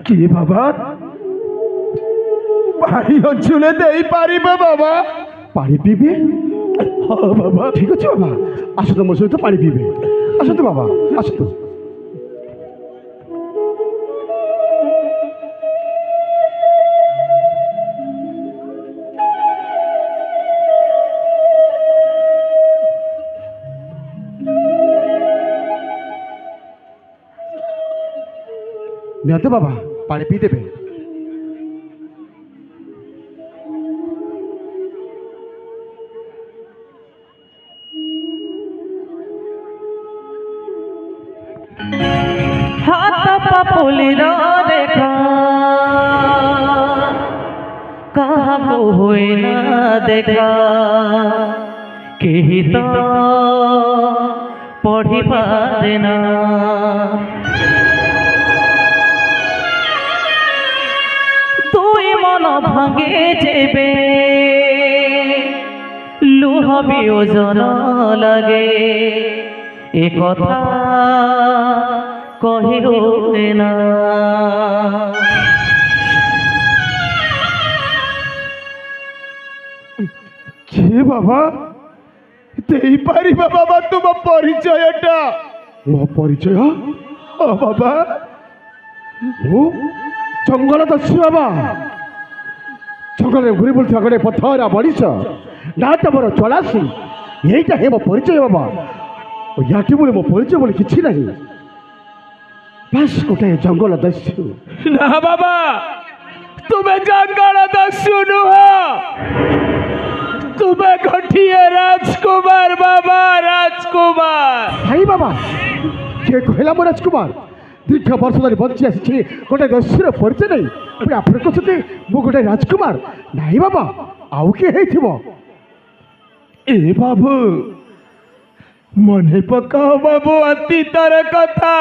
কি বাবা পানি অঞ্চলে দেই পারিবে বাবা? পানি পিবে? হ্যাঁ বাবা। ঠিক আছে বাবা, আসো তো, মশাই তো পানি পিবে। আসো তো বাবা, আসো তো। নিহত বাবা পানি পিয়ে দেবে। हाथ पपुलिर देखा कहाँ हुए ना देखा केही तो पढ़ी पारे ना तुई मन भांगे जेबे लुह भी ओजन लगे ए कथा कही हुए ना। কে বাবা দেই পারিবা বাবা তোমার পরিচয়টা? ମୋ ପରିଚୟ? ବାବା ମୁଁ ଜଙ୍ଗଲ ଦସ୍ୟୁ ବାବା। ଜଙ୍ଗଲରେ ଘୁରି ବୁଲୁଥିବା ଗୋଟେ ପଥରା ମଣିଷ, ନା ତମର ଚଳାସି। ଏଇଟା ହିଁ ମୋ ପରିଚୟ ବାବା। ୟାଠି ବୋଲି ମୋ ପରିଚୟ ବୋଲି କିଛି ନାହିଁ, ବାସ୍ ଗୋଟାଏ ଜଙ୍ଗଲ ଦସ୍ୟୁ। ନା ବାବା, ତୁମେ ଜଙ୍ଗଲ ଦସ୍ୟୁ ନୁହଁ, ତୁମେ ଗୋଟିଏ ରାଜକୁମାର ବାବା, ରାଜକୁମାର। ଭାଇ ବାବା କିଏ କହିଲା ମୁଁ ରାଜକୁମାର? ଦୀର୍ଘ ବର୍ଷ ଧରି ବଞ୍ଚି ଆସିଛି, ଗୋଟେ ଦସ୍ୟୁର ପରିଚୟ ନାହିଁ। ପୁଣି ଆପଣ କହୁଛନ୍ତି ମୁଁ ଗୋଟେ ରାଜକୁମାର? ନାହିଁ ବାବା, ଆଉ କିଏ ହେଇଥିବ। ଏ ବାବୁ ମନେ ପକାଅ ବାବୁ ଅତୀତର କଥା।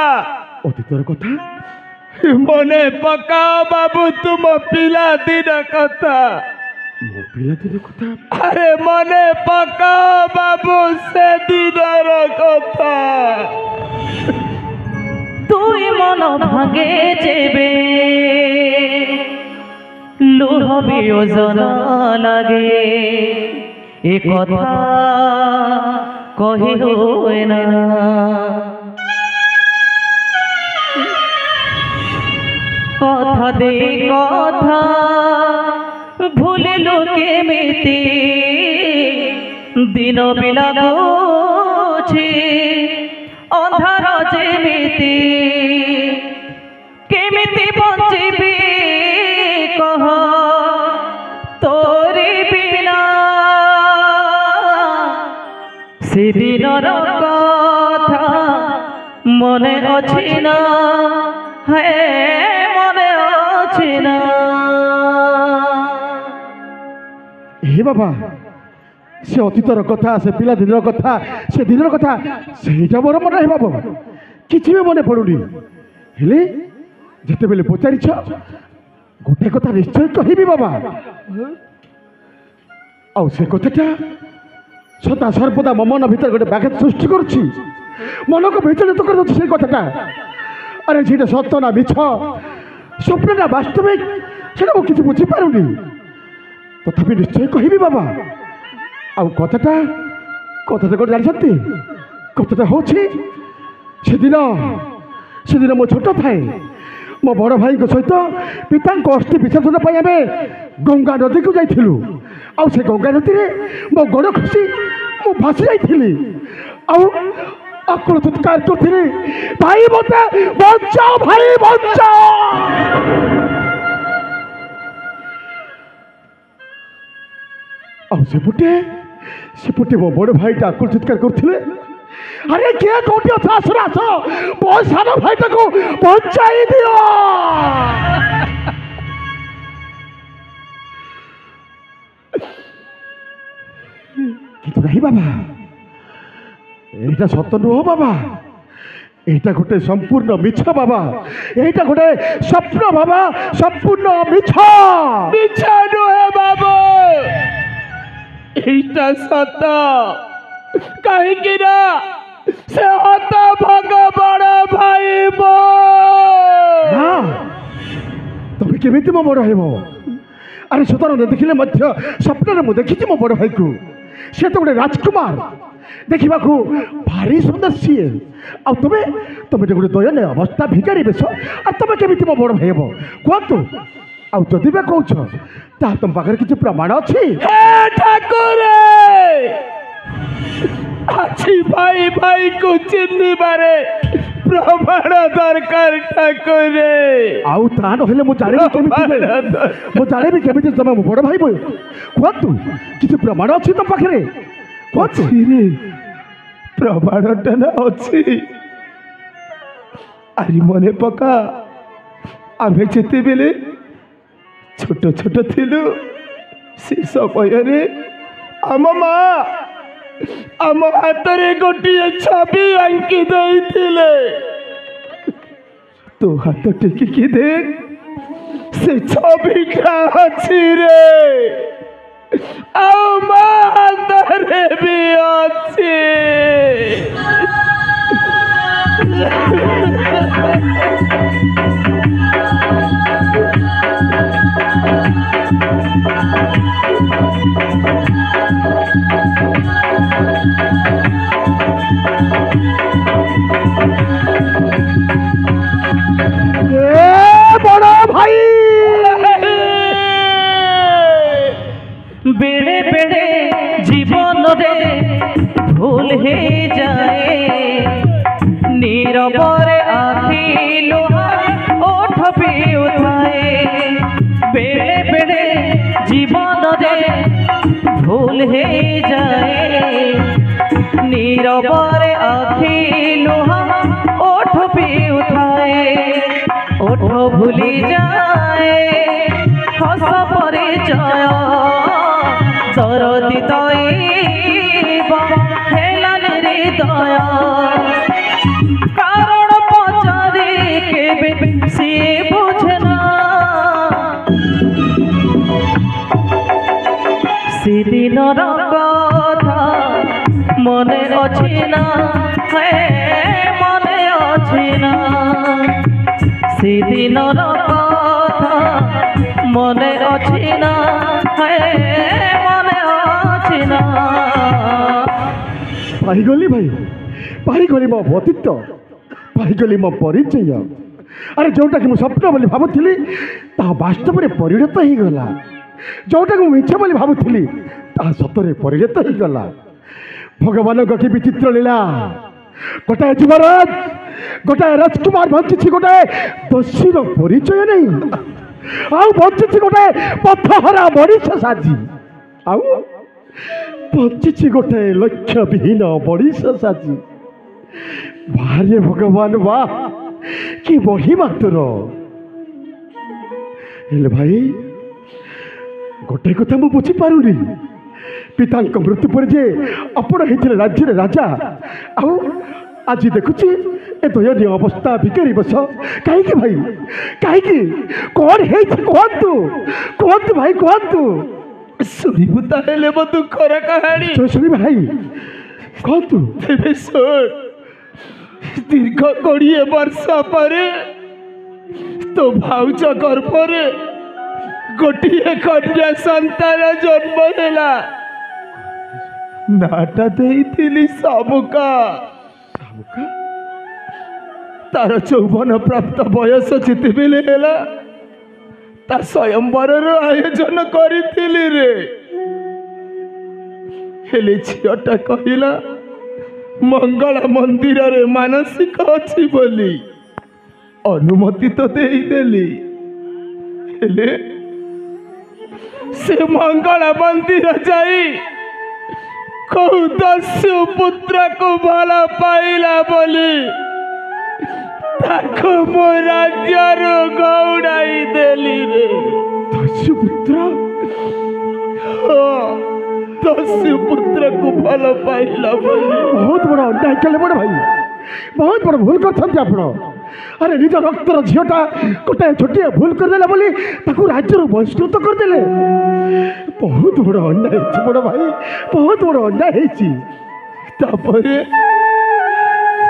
ଅତୀତର କଥା? ମନେ ପକାଅ ବାବୁ ତୁମ ପିଲାଦିନ କଥା। ମୋ ପିଲାଦିନ କଥା? ଆରେ ମନେ ପକାଅ ବାବୁ ସେ ଦିନର କଥା। তুই মন ভাঙে যেবে লুহ বিয়োজন লাগে এ কথা কহি হয় না। কথা দে কথা ভুলিলু কেমিতি দিন বেলা বুঝি अंधार जेमिति केमिति बंचिबी कह तोरी बिना से दिनर कथा मने अछि ना हे मने अछि ना। हे बाबा से अतीतर कथा, से पिलादिनर कथा, से दिनर कथा ସେଇଟା ମୋର ମନେ ନାହିଁ ବାବା। କିଛି ବି ମନେ ପଡୁନି। ହେଲେ ଯେତେବେଳେ ପଚାରିଛ ଗୋଟେ କଥା ନିଶ୍ଚୟ କହିବି ବାବା। ଆଉ ସେ କଥାଟା ସଦା ସର୍ବଦା ମୋ ମନ ଭିତରେ ଗୋଟେ ବ୍ୟାଘାତ ସୃଷ୍ଟି କରୁଛି, ମନକୁ ବିଚଳିତ କରିଦେଉଛି ସେଇ କଥାଟା। ଆରେ ସେଇଟା ସତ ନା ମିଛ, ସ୍ୱପ୍ନ ନା ବାସ୍ତବିକ, ସେଇଟା ମୁଁ କିଛି ବୁଝିପାରୁନି। ତଥାପି ନିଶ୍ଚୟ କହିବି ବାବା। ଆଉ କଥାଟା ଗୋଟେ ଜାଣିଛନ୍ତି? କଥାଟା ହେଉଛି ସେଦିନ ମୁଁ ଛୋଟ ଥାଏ, ମୋ ବଡ଼ ଭାଇଙ୍କ ସହିତ ପିତାଙ୍କ ଅସ୍ଥି ବିସର୍ଜନ ପାଇଁ ଆମେ ଗଙ୍ଗା ନଦୀକୁ ଯାଇଥିଲୁ। ଆଉ ସେ ଗଙ୍ଗା ନଦୀରେ ମୋ ଗୋଡ଼ ଖସି ମୁଁ ଭାସି ଯାଇଥିଲି। ଆଉ ଆକୁଳ ଚିତ୍କାର କରୁଥିଲି, ଭାଇ ମୋତେ ବଞ୍ଚାଅ, ଭାଇ ବଞ୍ଚାଅ। ଆଉ ସେପଟେ ମୋ ବଡ଼ ଭାଇଟା ଆକୁଳ ଚିତ୍କାର କରୁଥିଲେ, ଆରେ କିଏ କୋଉଠି ଅଛ, ଆସ ଆସ, ମୋ ସାନ ଭାଇଟାକୁ ବଞ୍ଚାଇ ଦିଅ। କିନ୍ତୁ ନାହିଁ ବାବା, এইটা সত্য নୁହଁ বাবা, এইটা গোটে সম্পূর্ণ মিছ বাবা, এইটা গোটে স্বপ্ন বাবা, সম্পূর্ণ মিছ। মিছ নୁହେଁ ବାବୁ, এইটা ସତ, कहीं ना से हत भग बड़ भाई मो ନା ତମେ କେମିତି ମୋ ବଡ଼ ହେବ? ଆରେ ସତରେ ଦେଖିଲେ ମଧ୍ୟ ସ୍ୱପ୍ନରେ ମୁଁ ଦେଖିଛି ମୋ ବଡ଼ ଭାଇକୁ। ସେ ତ ଗୋଟେ ରାଜକୁମାର, ଦେଖିବାକୁ ଭାରି ସୁନ୍ଦର ସିଏ। ଆଉ ତମେ ତମେ ତ ଗୋଟେ ଦୟନୀୟ ଅବସ୍ଥା ଭିକାରୀ ବେଶ। ଆଉ ତମେ କେମିତି ମୋ ବଡ଼ ଭାଇ ହେବ କୁହନ୍ତୁ? ଆଉ ଯଦି ବା କହୁଛ ତାହା ତମ ପାଖରେ କିଛି ପ୍ରମାଣ ଅଛି? हे ठाकुर अच्छी भाई भाई को चिन्ह बारे प्रमाण दरकार ठाकुर ଆଉ ତା ନହେଲେ ମୁଁ ଜାଣିବି କେମିତି ମୁଁ ଜାଣିବି କେମିତି ତମେ ମୋ ବଡ଼ ଭାଇ ବୋଇ? କୁହନ୍ତୁ କିଛି ପ୍ରମାଣ ଅଛି ତମ ପାଖରେ କୁହନ୍ତୁ? रे प्रमाणटा ना अच्छी आरी मने पका आमे जेते बेले छोट छोट थिलु से समय आम माँ आम हाथ में गोटे छवि आंकी देइथिले तो हाथ टेकिकी देख से छविटा अच्छी रे आओ माँ हाथ रे भी अच्छी বড় ভাই बेड़े बेड़े जीवन रे भूल हे जाए नीरबरे आखि लोहा ओठ भी उठाए बेड़े बेड़े जीवन रे भूल हे जाए नीरबरे आखि लोहा ओठ भी उठाए ओठ भूली जाए हस परिचय दरदी दैव हेलन हृदय कारण पचारे केबे से बुझना से दिनर कथा मने अछि ना हे मने अछि ना से दिनर कथा मने अछि ना हे पाइगली भाई पाइगली मो व्यक्तित्व पाइगली मो परिचय। अरे जोटा कि स्वप्न बोली भावुली ताहा वास्तव में परिणत हो गला। जोटा कि मिछ बोली भावुली ताहा सतरे परिणत हो गला। भगवान कि विचित्र लीला गोटाए युवराज गोटाए राजकुमार बंची गोटाए दोषीर परिचय नहीं आउ बंची गोटाए पथहरा मनीष साजी आउ बंची गोटाए लक्ष्य विहीन मनीष साजी। भार्य भगवान वाह कि महिमा तोर। हेले भाई गोटे कथा मु बुझी पारुनी पिता मृत्यु पर जे आपण होते राज्य राजा आउ आज देखुची ए दयनीय अवस्था भिकारी बस कहीं भाई कहीं कौन है कहतु कहतु भाई कहतु शुणु ताले मो दुखर कहानी शुणी भाई कहतु तेरे सुन दीर्घ 20 वर्ष पर तो भाउज गर्भरे गोटे कन्या संतान जन्म है नाटा देइथिली सामुका तार 54 प्राप्त बयस जिते बेले है ता स्वयंवर आयोजन करिथिली रे हेले झीटा कहला मंगला मंदिर रे मानसिक अच्छी बोली अनुमति तो देली हेले से मंगला मंदिर जाई कौ दस्यु पुत्र को भला पाइला बोली ताको मो राज्यर गौड़ाई देली रे दस्यु पुत्र दस्यु पुत्र को भला पाइला बोली बहुत बड़ा अन्याय कले बड़ भाई बहुत बड़ा भूल कर अरे निज रक्तर झीटा गोटे छोटिया भूल करदेला बोली ताकू राज्य बहिष्कृत करदेले बहुत बड़ा अन्याय बड़ भाई बहुत बड़ा अन्याय तापरे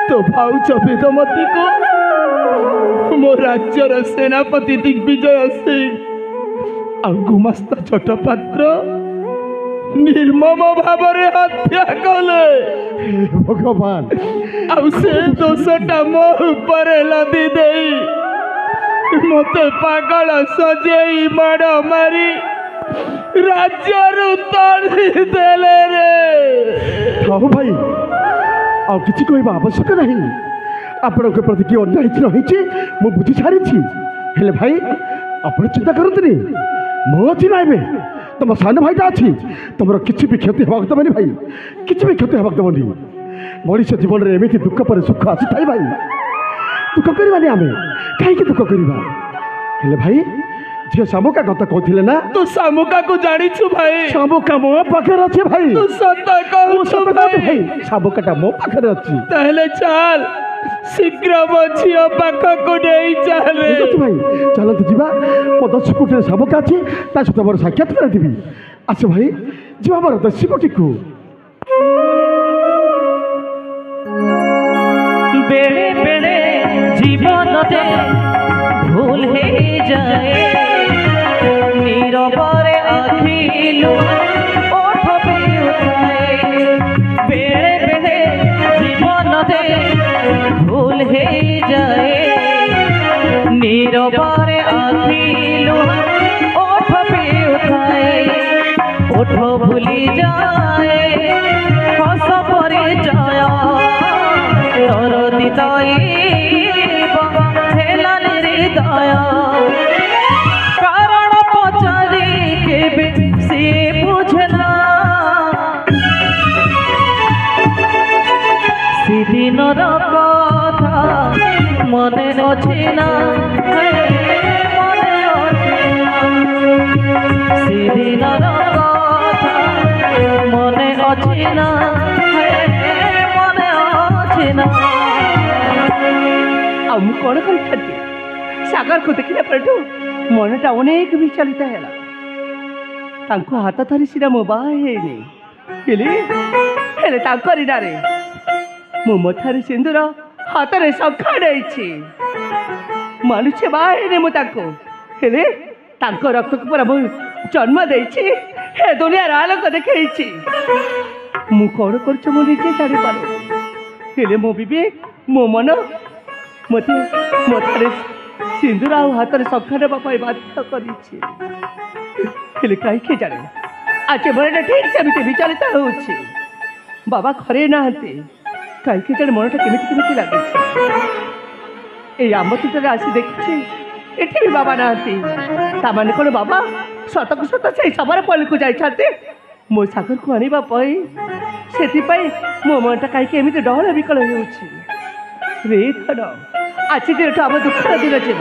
तो भाउच वेदमती को मो राज्यर सेनापति दिग्विजय सिंह आ गुमास्ता चट्टपात्र निर्मम भाव हत्या कले। भगवान आउ से दोषटा मो ऊपर लदी देई मते पागल सजेई माड़ मारी राज्यरू तड़ी देले रे। ଥାଉ ଭାଇ ଆଉ କିଛି କହିବା ଆବଶ୍ୟକ ନାହିଁ। ଆପଣଙ୍କ ପ୍ରତି କି ଅନ୍ୟାୟ କିଛି ରହିଛି ମୁଁ ବୁଝି ସାରିଛି। ହେଲେ ଭାଇ ଆପଣ ଚିନ୍ତା କରନ୍ତୁନି, ମୁଁ ଅଛି ନା ଏବେ। ତମ ସାନ ଭାଇଟା ଅଛି, ତମର କିଛି ବି କ୍ଷତି ହେବାକୁ ଦେବନି ଭାଇ, କିଛି ବି କ୍ଷତି ହେବାକୁ ଦେବନି। ମଣିଷ ଜୀବନରେ ଏମିତି ଦୁଃଖ ପରେ ସୁଖ ଆସିଥାଏ ଭାଇ। ଦୁଃଖ କରିବାନି ଆମେ, କାହିଁକି ଦୁଃଖ କରିବା? ହେଲେ ଭାଇ ଝିଅ ଶାମୁକା କଥା କହୁଥିଲେ ନା? तू शामुका को जानिछु भाई। ଶାମୁକା ମୋ ପାଖରେ ଅଛି ଭାଇ। तू सत ମୁଁ कहू ସତ भाई। କହୁଛି ଭାଇ, ଶାମୁକାଟା ମୋ ପାଖରେ ଅଛି। ताहले चल शीघ्र मो झियो पाख को नहीं चले। ଠିକ୍ ଅଛି ଭାଇ, ଚାଲନ୍ତୁ ଯିବା। ମୋ ଦସ୍ୟୁ କୋଟିରେ ଶାମୁକା ଅଛି, ତା ସହିତ ମୋର ସାକ୍ଷାତ କରାଇଦେବି। ଆସ ଭାଇ ଯିବା ମୋର ଦସ୍ୟୁ କୋଟିକୁ। बेड़े बेड़े जीवनते भूल हे जाए नीरबरे आखिलु ओठ पे उठाए। बेड़े बेड़े जीवनते भूल हे जाए नीरबरे आखिलु ओठ पे उठाए। ओठ भूली जाए हस परिचय तोर हृदय कारण पचारि केबे से बुझला से दिनर कथा मने अछि ना मने अछि ना से दिनर कथा मने अछि ना मने अछि ना। ମୁଁ କ'ଣ କରିଥାନ୍ତି? ସାଗରକୁ ଦେଖିଲା ପରଠୁ ମନଟା ଅନେକ ବିଚଳିତ ହେଲା। ତାଙ୍କୁ ହାତ ଧରି ସିନା ମୁଁ ବାହା ହେଇନି, ହେଲେ ତାଙ୍କରି ନାଁରେ ମୁଁ ମଥାରେ ସିନ୍ଦୁର ହାତରେ ଶଙ୍ଖା ନେଇଛି। ମାନୁଛି ବାହା ହେଇନି ମୁଁ ତାଙ୍କୁ, ହେଲେ ତାଙ୍କ ରକ୍ତକୁ ପୁରା ମୁଁ ଜନ୍ମ ଦେଇଛି, ହେ ଦୁନିଆର ଆଲୋକ ଦେଖେଇଛି। ମୁଁ କ'ଣ କରୁଛି ମୁଁ ନିଜେ ଜାଣିପାରୁ, ହେଲେ ମୋ ବିବେକ ମୋ ମନ ମୋତେ ମଥାରେ ସିନ୍ଦୁର ଆଉ ହାତରେ ଶଙ୍ଖା ନେବା ପାଇଁ ବାଧ୍ୟ କରିଛି। ହେଲେ କାହିଁକି ଜାଣେ ଆଜି ମନଟା ଠିକ୍ ସେମିତି ବିଚଳିତ ହେଉଛି। ବାବା ଘରେ ନାହାନ୍ତି, କାହିଁକି ଜାଣେ ମନଟା କେମିତି କେମିତି ଲାଗୁଛି। ଏଇ ଆମ୍ବ ତୋଟାରେ ଆସି ଦେଖୁଛି ଏଠି ବି ବାବା ନାହାନ୍ତି। ତାମାନେ କ'ଣ ବାବା ସତକୁ ସତ ସେଇ ସବାର ପଲ୍ଲୀକୁ ଯାଇଛନ୍ତି ମୋ ସାଗରକୁ ଆଣିବା ପାଇଁ? ସେଥିପାଇଁ ମୋ ମନଟା କାହିଁକି ଏମିତି ଡହଳ ବିକଳ ହେଉଛି। ରେ ଧନ ଆଜି ଦିନଠୁ ଆମ ଦୁଃଖର ଦିନ ଯିବ,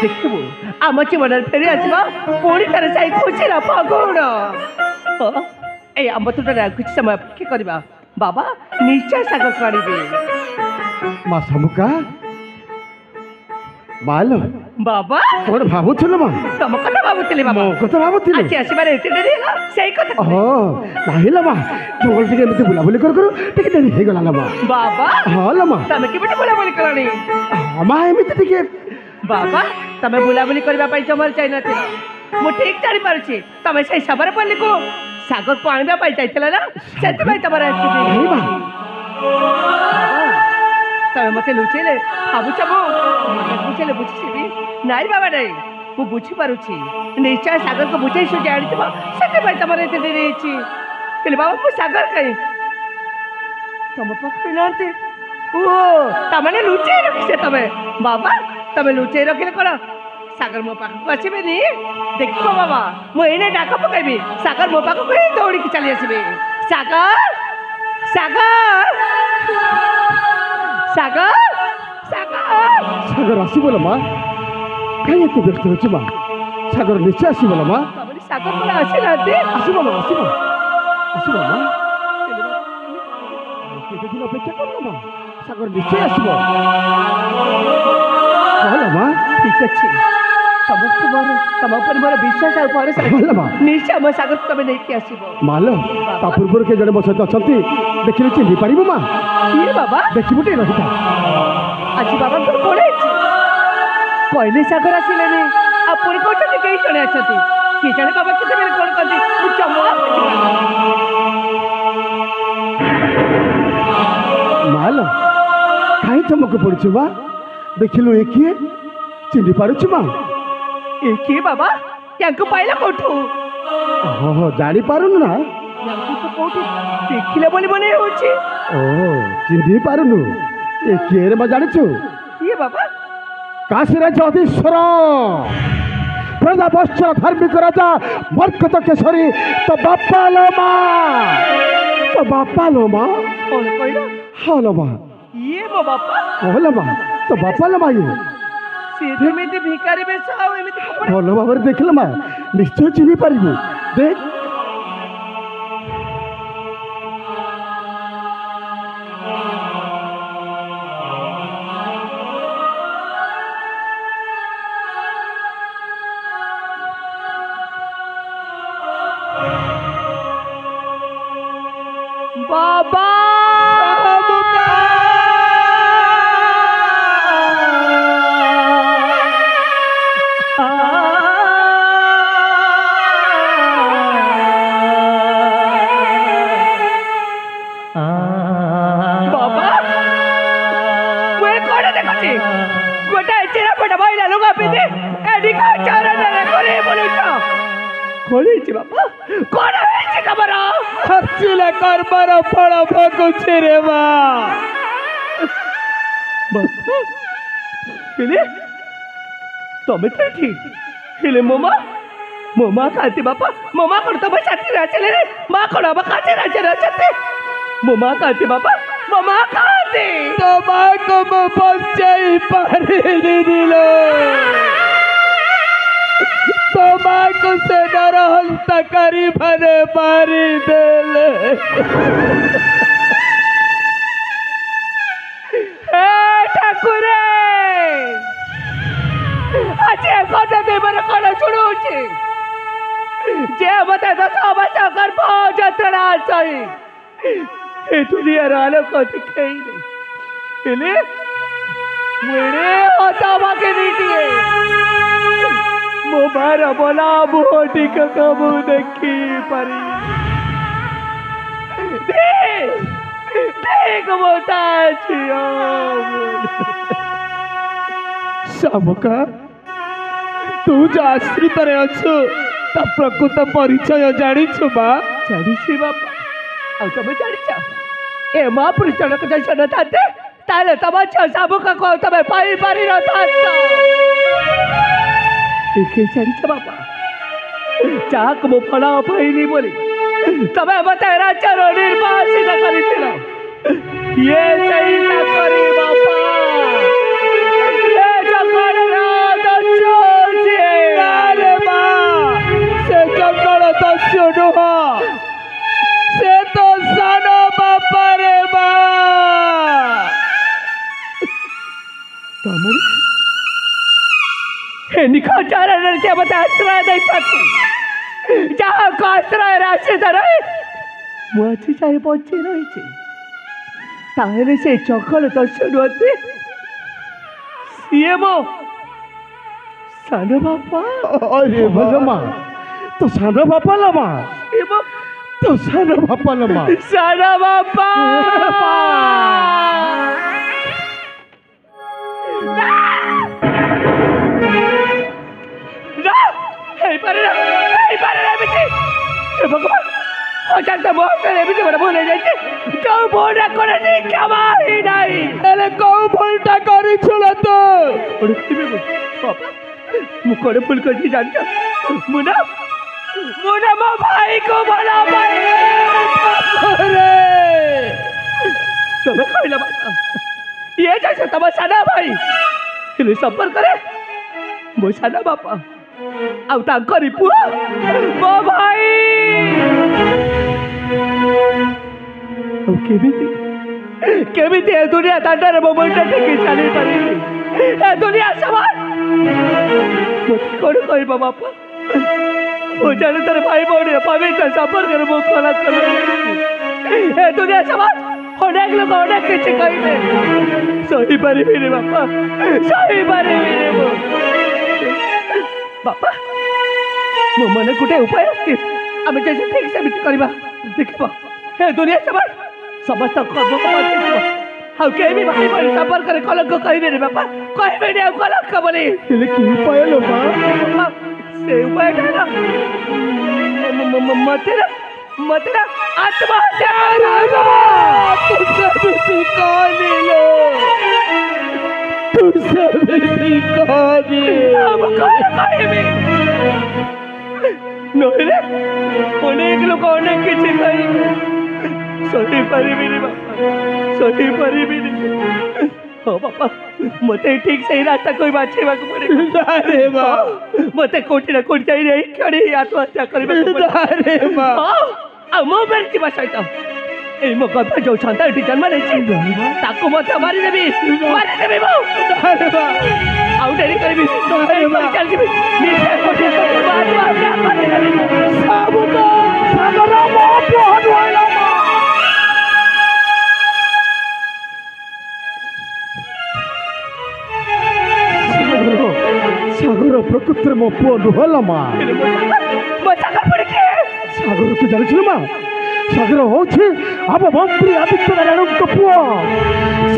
ଦେଖିବୁ ଆମ ଜୀବନରେ ଫେରି ଆସିବ ପୁଣି ଥରେ ସେଇ ଖୁସିର ଫଗୁଣ। ଏଇ ଆମ୍ବ ତୋଟାରେ କିଛି ସମୟ ଅପେକ୍ଷା କରିବା, ବାବା ନିଶ୍ଚୟ ସାଗରକୁ ଆଣିବେ। ମା ଶାମୁକା, ମାଲୋ ବାବା କ'ଣ ଭାବୁଥିଲ ମା? ତମ କଥା ଭାବୁଥିଲି ବାବା। ମୋ କଥା ଭାବୁଥିଲି? ଆଜି ଆସିବାରେ ଏତେ ଡେରି ହେଲା ସେଇ କଥା। ନାହିଁ ଲୋ ମା, ଜଙ୍ଗଲ ଟିକେ ଏମିତି ବୁଲାବୁଲି କରୁ କରୁ ଟିକେ ଡେରି ହେଇଗଲା ଲୋ ମା। ବାବା ହଁ ଲୋ ମା। ତମେ କେମିତି ବୁଲାବୁଲି କଲଣି? ହଁ ମା, ଏମିତି ଟିକେ। ବାବା ତମେ ବୁଲାବୁଲି କରିବା ପାଇଁ ଜମାରୁ ଯାଇନଥିଲ, ମୁଁ ଠିକ୍ ଜାଣିପାରୁଛି। ତମେ ସେଇ ସବାର ପଲ୍ଲୀକୁ ସାଗରକୁ ଆଣିବା ପାଇଁ ଯାଇଥିଲ ନା, ସେଥିପାଇଁ ତମର ନାହିଁ ମା। ତମେ ମତେ ଲୁଚେଇଲେ ଭାବୁଛ ମୁଁ ବୁଝେଇଲେ ବୁଝିଯିବି? ନାଇଁ ବାବା ନାଇଁ, ମୁଁ ବୁଝିପାରୁଛି ନିଶ୍ଚୟ ସାଗରକୁ ବୁଝେଇ ସୁଝେଇ ଆଣିଥିବ, ସେଥିପାଇଁ ତମର ଏତେ ଡେରି ହେଇଛି। ହେଲେ ବାବା ମୁଁ ସାଗର କାହିଁ ତମ ପାଖରେ ନାହାନ୍ତି? ଓ ତାମାନେ ଲୁଚେଇ ରଖିଛ ତମେ? ବାବା ତମେ ଲୁଚେଇ ରଖିଲେ କ'ଣ ସାଗର ମୋ ପାଖକୁ ଆସିବେନି? ଦେଖିବ ବାବା ମୁଁ ଏଇନେ ଡାକ ପକାଇବି, ସାଗର ମୋ ପାଖକୁ ହିଁ ଦୌଡ଼ିକି ଚାଲି ଆସିବେ। ସାଗର ସାଗର ସାଗର ସାଗର ସାଗର ଆସିବ ଲୋ ମା, କାହିଁ ଏତେ ବ୍ୟସ୍ତ ହେଉଛି ମା? ସାଗର ନିଶ୍ଚୟ ଆସିବ ଲୋ ମା। ତାମାନେ ସାଗର କ'ଣ ଆସିନାହାନ୍ତି? ଆସିବ ମା, ଆସିବ ଆସିବ ମା। କେତେ ଦିନ ଅପେକ୍ଷା କରିଲ ମା? ସାଗର ନିଶ୍ଚୟ ଆସିବ। ହଁ ଲୋ ମା। ଠିକ୍ ଅଛି, ତମ ଉପରେ ମୋର ବିଶ୍ୱାସ ଆଉ ଭରସା ଅଛି। ଭଲ ମା ନିଶ୍ଚୟ ମୋ ସାଗର ତମେ ନେଇକି ଆସିବ। ମାଲୋ ତା ପୂର୍ବରୁ କିଏ ଜଣେ ମୋ ସହିତ ଅଛନ୍ତି ଦେଖିଲେ ଚିହ୍ନି ପାରିବୁ ମା? କିଏ ବାବା? ଦେଖିବୁ ଟିକେ ରହିଥା। ଆଜି ବାବାଙ୍କର କଣ ହେଇଛି? କହିଲେ ସାଗର ଆସିଲେନି ଆଉ ପୁଣି କହୁଛନ୍ତି କେହି ଜଣେ ଅଛନ୍ତି। କିଏ ଜଣେ ବାବା କେତେବେଳେ କଣ କହନ୍ତି ମୁଁ ଚମକ ମାଲୋ କାହିଁ ଚମକ ପଡୁଛୁ ବା? ଦେଖିଲୁ ଏ କିଏ? ଚିହ୍ନି ପାରୁଛୁ ମା? ଏ କିଏ ବାବା? ୟାଙ୍କୁ ପାଇଲା କୋଉଠୁ? ଓହୋ ଜାଣିପାରୁନୁ ନା? ୟାଙ୍କୁ ତ କୋଉଠି ଦେଖିଲେ ବୋଲି ମନେ ହଉଛି। ଓ ଚିହ୍ନି ପାରୁନୁ? ଏ କିଏ ରେ ମା ଜାଣିଛୁ? କିଏ ବାବା? କାଶୀରାଜ ଅଧୀଶ୍ୱର ପ୍ରଜା ବତ୍ସର ଧାର୍ମିକ ରାଜା ମର୍କତ କେଶରୀ ତ ବାପା लो ମା। ତ ବାପା लो ମା? କଣ କହିଲ? ହଁ लो ମା। ଇଏ ମୋ ବାପା? କହିଲ ମା ତ ବାପା लो ମା ଇଏ? ସେ ଯେମିତି ଭିକାରୀ ବେଶ ଆଉ ଏମିତି କପଡ଼ା। ଭଲ ଭାବରେ ଦେଖିଲ ମା ନିଶ୍ଚୟ ଚିହ୍ନି ପାରିବୁ। ଦେଖ बाबा बाबा मैं कौन देखुची गोटे चिरा पटा भाईला लुगा पिंधि एडी का चारण करे बोलुछ कौन ହେଇଛି ବାପା? କଣ ହେଇଛି ତମର? ହସିଲେ କର୍ମର ଫଳ ଭୋଗୁଛି ରେ ମା। ବାପା ହେଲେ ତମେ ତ ଏଠି ହେଲେ ମୋ ମା କାନ୍ତି ବାପା? ମୋ ମା କଣ ତମ ସାଥିରେ ଆସିଲେ ରେ? ମା କଣ ଆମ କାନ୍ତି ରାଜ୍ୟରେ ଅଛନ୍ତି? ମୋ ମା କାନ୍ତି ବାପା? ମୋ ମା କାନ୍ତି? ତୋ ମାକୁ ମୁଁ ବଞ୍ଚେଇ ପାରିଲିନି ଲୋ। ତୋ ମାକୁ ସେ ନରହନ୍ତା କରିବାରେ ମାରିଦେଲେ। ଠାକୁରେ ଆଜି କଥା ଦେବାର କଣ ଶୁଣୁଛି ଯେ ମତେ 10 ବର୍ଷ ଗର୍ଭ ଯନ୍ତ୍ରଣା ସହି ଏ ଦୁନିଆର ଆଲୋକ ଦେଖେଇଲେ ହେଲେ ମୁଡ଼େ ହତଭାଗିନୀଟିଏ ମୋ ମାର ବଲା ମୁହଁ ଟିକକ ମୁଁ ଦେଖି ପାରି देख मोटा छियो शामुका तू जो आश्रित रे अच्छु ता प्रकृत परिचय जानिछु बा? जानिछि बापा आ तमे जानिछ ए महापुरुष जनक जैसे न थाते ताले तब शामुका को तमे पाई पारी न थात एके जानिछ बापा चाक मो फला पाइली बोली तमे मते राज्यर निर्वासित करिथिल ये सही न करी बापा ये जंगल दस्यु छे अरे बा से जंगल दस्यु नुह से तो सानो बापा रे बा। तमरे हे निखाचारण के मते आश्रय दे छथि जहाँ को आश्रय राशि धरे मुझे चाहे पहुंचे रही छे ताहले से चखल दस्यु नुहति सीएमओ सानो बापा अरे भलमा तो सानो बापा लमा एवं तो सानो बापा लमा सानो बापा भगवान अचानक मोहन एमती बड़ा भूल जाइए कौ भूल करे नहीं क्षमा ही नहीं एले कौ भूलटा करिछुला तो पापा मु कोन भूल करछि जान मुना मुना मो भाई को भला भाई अरे तमे कहला बापा ये जैसे तब साना भाई हेले संपर्क करे मो साना बापा आउ तांकरी पुआ मो भाई केमिति केमिति ए दुनिया दांडर मो मुंडा टेकी चली पारी ए दुनिया सवाल कौन कहबा बापा वो जाने तेरे भाई बहन पवित्र संपर्क मुख खला कर दुनिया समाज अनेक लोग अनेक किसी कहले सही पारिबी रे बापा सही पारिबी रे बापा मो मन गोटे उपाय अच्छी आम जैसे ठीक से करवा देखा हे दुनिया समाज समस्त कर्म आउ के भी भाई बहन संपर्क कलंक कहबे रे बापा कहबे रे कलंक बोली ହେଲେ କି ଉପାୟ ଲୋ ମା से उपाय मत ना आत्महत्या अनेक लोग अनेक किसी सही पारिबी बापा सही पारिबी हाँ बापा मते ठीक सही रास्ता कोई बाछेवा को पड़े अरे बा मते कोठी ना कोठी जाई रे खड़ी आत्महत्या करबे अरे बा आ मो बेरती बसाइता ए मो कथा जो छंता एठी जन्म नै छी ताको मते मारी देबी मो अरे बा आउ डेरी करबी अरे बा चल जीबी निशे कोठी आत्महत्या मारी देबी ସାଗର ମୋ ପୁଅ ହଇଲା ସାଗର ପ୍ରକୃତରେ ମୋ ପୁଅ ନୁହେଁଲା ମା मो चाकर पड़ के ସାଗର ତୁ ଜାଣିଛୁ ମା ସାଗର ହଉଛି ଆମ ମନ୍ତ୍ରୀ ଆଦିତ୍ୟ ନାରାୟଣଙ୍କ ପୁଅ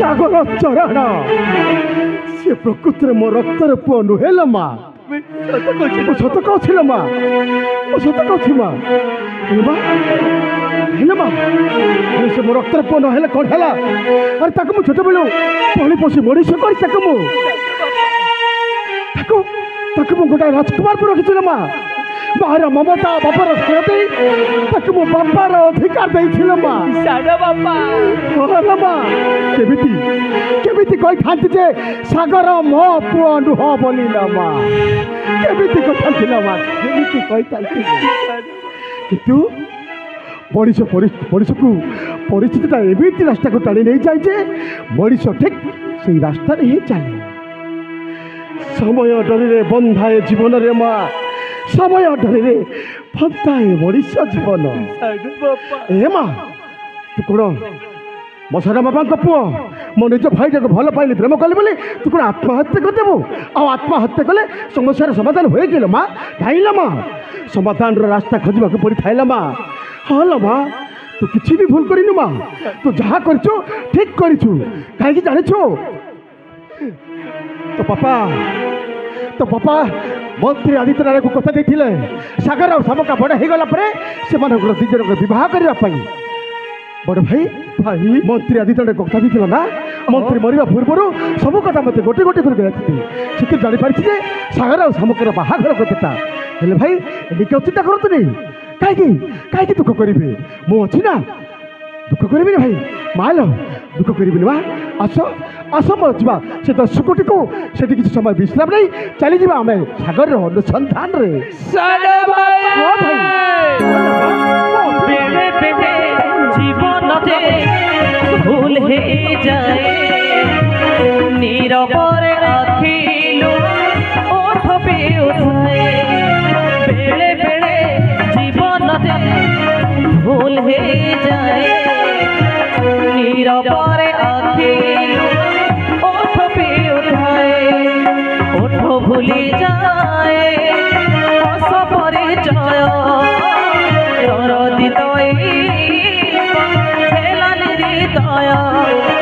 ସାଗର ଚରଣ ସେ ପ୍ରକୃତରେ ମୋ ରକ୍ତର ପୁଅ ନୁହେଁଲା ମା ମୁଁ ସତ କହୁଛି ଲୋ ମା ମୁଁ ସତ କହୁଛି ମା ହେଲେ ମା ସେ ମୋ ରକ୍ତର ପୁଅ ନହେଲେ କ'ଣ ହେଲା ଆରେ ତାକୁ ମୁଁ ଛୋଟବେଳୁ ପଳି ପୋଷି ମଣିଷ କରି ତାକୁ ମୁଁ ଗୋଟାଏ ରାଜକୁମାର ପୁଅ ରଖିছিল ମା ମାର ମମତା ବାପାର ସ୍ନେହ ଦେଇ ତାକୁ ମୋ ବାପାର ଅଧିକାର ଦେଇছিল ମା ସାଡା ବାପା ହଁ ମା କେମିତି କେମିତି କହିଥାନ୍ତି ଯେ ସାଗର ମୋ ପୁଅ ନୁହଁ ବୋଲି ନା ମା କେମିତି କହିଥାନ୍ତି ନା ମା କେମିତି କହିଥାନ୍ତି କିନ୍ତୁ ମଣିଷକୁ ପରିସ୍ଥିତିଟା ଏମିତି ରାସ୍ତାକୁ ଟାଣି ନେଇଯାଏ ଯେ ମଣିଷ ଠିକ୍ ସେଇ ରାସ୍ତାରେ ହିଁ ଚାଲେ ସମୟ ଡୋରିରେ ବନ୍ଧାଏ ଜୀବନରେ ମା ସମୟ ଡୋରିରେ ବନ୍ଧାଏ ମଣିଷ ଜୀବନ ଏ ମା ତୁ କ'ଣ ମୋ ସାନ ବାବାଙ୍କ ପୁଅ ମୋ ନିଜ ଭାଇଟାକୁ ଭଲ ପାଇଲି ପ୍ରେମ କଲି ବୋଲି ତୁ କ'ଣ ଆତ୍ମହତ୍ୟା କରିଦେବୁ ଆଉ ଆତ୍ମହତ୍ୟା କଲେ ସମସ୍ୟାର ସମାଧାନ ହୋଇଗଲ ମା ଥାଇଲ ମା ସମାଧାନର ରାସ୍ତା ଖୋଜିବାକୁ ପଡ଼ିଥାଇଲା ମା ହଁ ଲୋ ମା ତୁ କିଛି ବି ଭୁଲ କରିନୁ ମା ତୁ ଯାହା କରିଛୁ ଠିକ୍ କରିଛୁ କାହିଁକି ଜାଣିଛୁ तो पापा मंत्री आदित्य नारायण को कथा देथिले सागर और शामका बड़ हो गला परे से मानकर दिजन को विवाह करबा पई बड़ भाई मंत्री आदित्य नारायण को कथा देथिला ना मंत्री मरिबा पूर्वरु सब कथा मते गोटे गोटे करके जाती सेति जानि पारछि जे सागर और शामकर बाहाघर कथा हेले भाई एदिके चिंता करतु नहीं काहे दुख करिबे मो अछि ना दुख करिबे भाई मालो दुख करिबे ना आस मोर जा से दर्शकोटी को से किसी समय विश्राम नहीं चली जा आम सागर अनुसंधान रे जीवन भूल हे जाए नीरवरे आखिलु ओठ पे उठाए बेले बेले जीवन भूल हे जाए नीरवरे आखिलु ओठ पे उठाए ओठ भूली जाए हस परिचय दया